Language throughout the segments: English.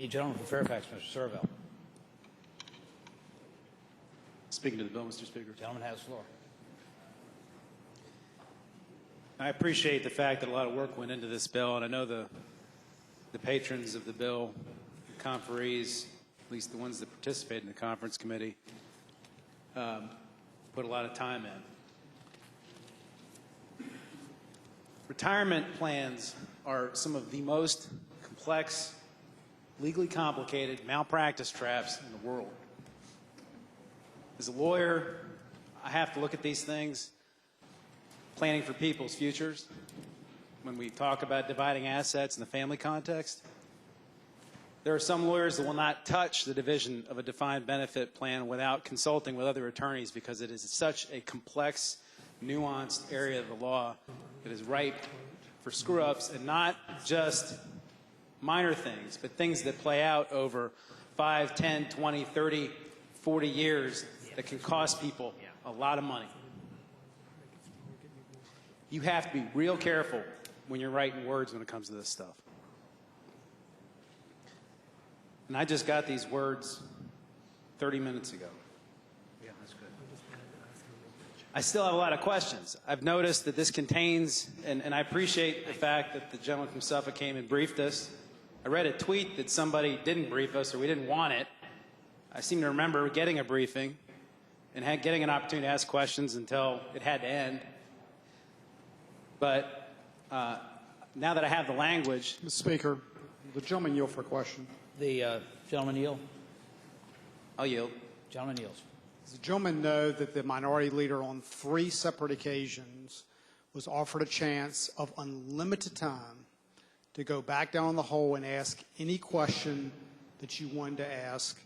The gentleman from Fairfax, Mr. Surovell. Speaking to the bill, Mr. Speaker. The gentleman has the floor. I appreciate the fact that a lot of work went into this bill, and I know the patrons of the bill, the conferees, at least the ones that participate in the conference committee, put a lot of time in. Retirement plans are some of the most complex, legally complicated malpractice traps in the world. As a lawyer, I have to look at these things, planning for people's futures. When we talk about dividing assets in the family context, there are some lawyers that will not touch the division of a defined benefit plan without consulting with other attorneys because it is such a complex, nuanced area of the law that is ripe for screw-ups, and not just minor things, but things that play out over 5, 10, 20, 30, 40 years that can cost people a lot of money. You have to be real careful when you're writing words when it comes to this stuff. And I just got these words 30 minutes ago. Yeah, that's good. I still have a lot of questions. I've noticed that this contains, and I appreciate the fact that the gentleman from Suffolk came and briefed us. I read a tweet that somebody didn't brief us or we didn't want it. I seem to remember getting a briefing and getting an opportunity to ask questions until it had to end. But now that I have the language. Mr. Speaker, the gentleman yield for a question. The gentleman yield. I'll yield. Gentleman yields. Does the gentleman know that the minority leader on 3 separate occasions was offered a chance of unlimited time to go back down the hole and ask any question that you wanted to ask,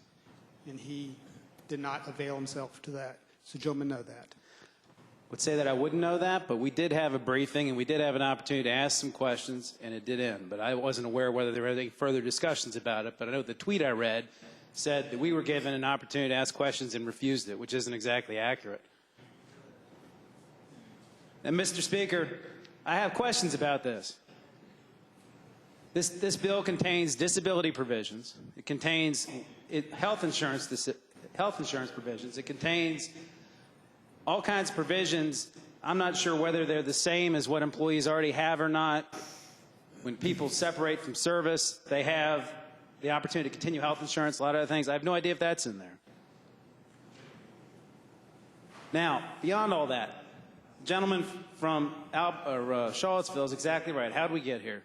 and he did not avail himself to that? Does the gentleman know that? I would say that I wouldn't know that, but we did have a briefing and we did have an opportunity to ask some questions, and it did end. But I wasn't aware whether there were any further discussions about it. But I know the tweet I read said that we were given an opportunity to ask questions and refused it, which isn't exactly accurate. And Mr. Speaker, I have questions about this. This bill contains disability provisions. It contains health insurance provisions. It contains all kinds of provisions. I'm not sure whether they're the same as what employees already have or not. When people separate from service, they have the opportunity to continue health insurance, a lot of other things. I have no idea if that's in there. Now, beyond all that, the gentleman from Charlottesville is exactly right. How did we get here?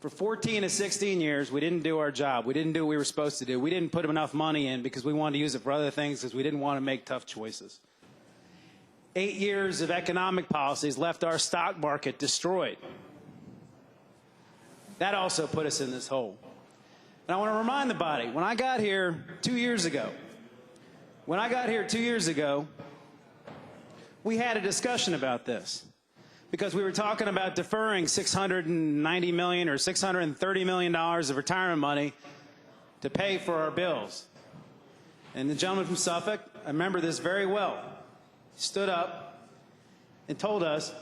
For 14 to 16 years, we didn't do our job. We didn't do what we were supposed to do. We didn't put enough money in because we wanted to use it for other things because we didn't want to make tough choices. 8 years of economic policies left our stock market destroyed. That also put us in this hole. And I want to remind the body, when I got here 2 years ago, we had a discussion about this because we were talking about deferring $690 million or $630 million of retirement money to pay for our bills. And the gentleman from Suffolk, I remember this very well, stood up and told us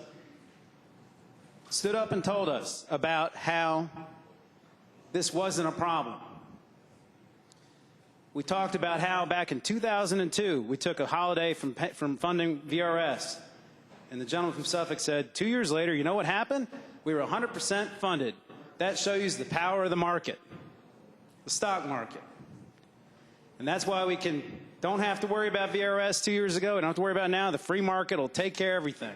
about how this wasn't a problem. We talked about how back in 2002 we took a holiday from funding VRS, and the gentleman from Suffolk said 2 years later, you know what happened? We were 100% funded. That shows you the power of the market, the stock market. And that's why we don't have to worry about VRS 2 years ago. We don't have to worry about it now. The free market will take care of everything.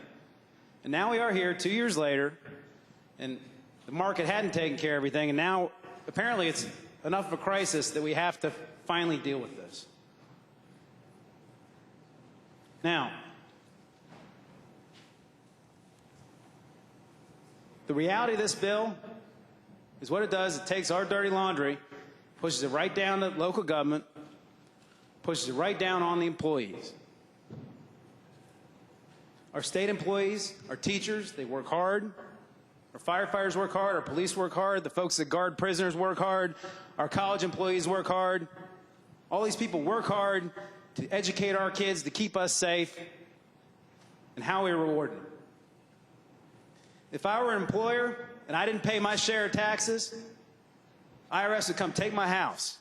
And now we are here 2 years later, and the market hadn't taken care of everything, and now apparently it's enough of a crisis that we have to finally deal with this. Now, the reality of this bill is what it does. It takes our dirty laundry, pushes it right down to local government, pushes it right down on the employees. Our state employees, our teachers, they work hard. Our firefighters work hard. Our police work hard. The folks that guard prisoners work hard. Our college employees work hard. All these people work hard to educate our kids, to keep us safe. And how we reward them. If I were an employer and I didn't pay my share of taxes, IRS would come take my house.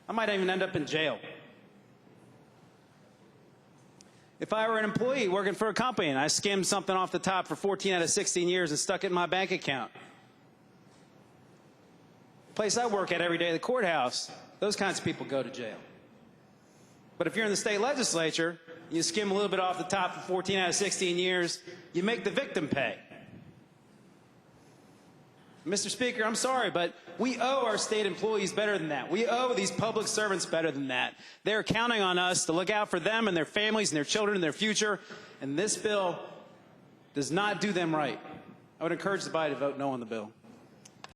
I might even end up in jail. If I were an employee working for a company and I skimmed something off the top for 14 out of 16 years and stuck it in my bank account, the place I work at every day, the courthouse, those kinds of people go to jail. But if you're in the state legislature, you skim a little bit off the top for 14 out of 16 years, you make the victim pay. Mr. Speaker, I'm sorry, but we owe our state employees better than that. We owe these public servants better than that. They're counting on us to look out for them and their families and their children and their future, and this bill does not do them right. I would encourage the body to vote no on the bill.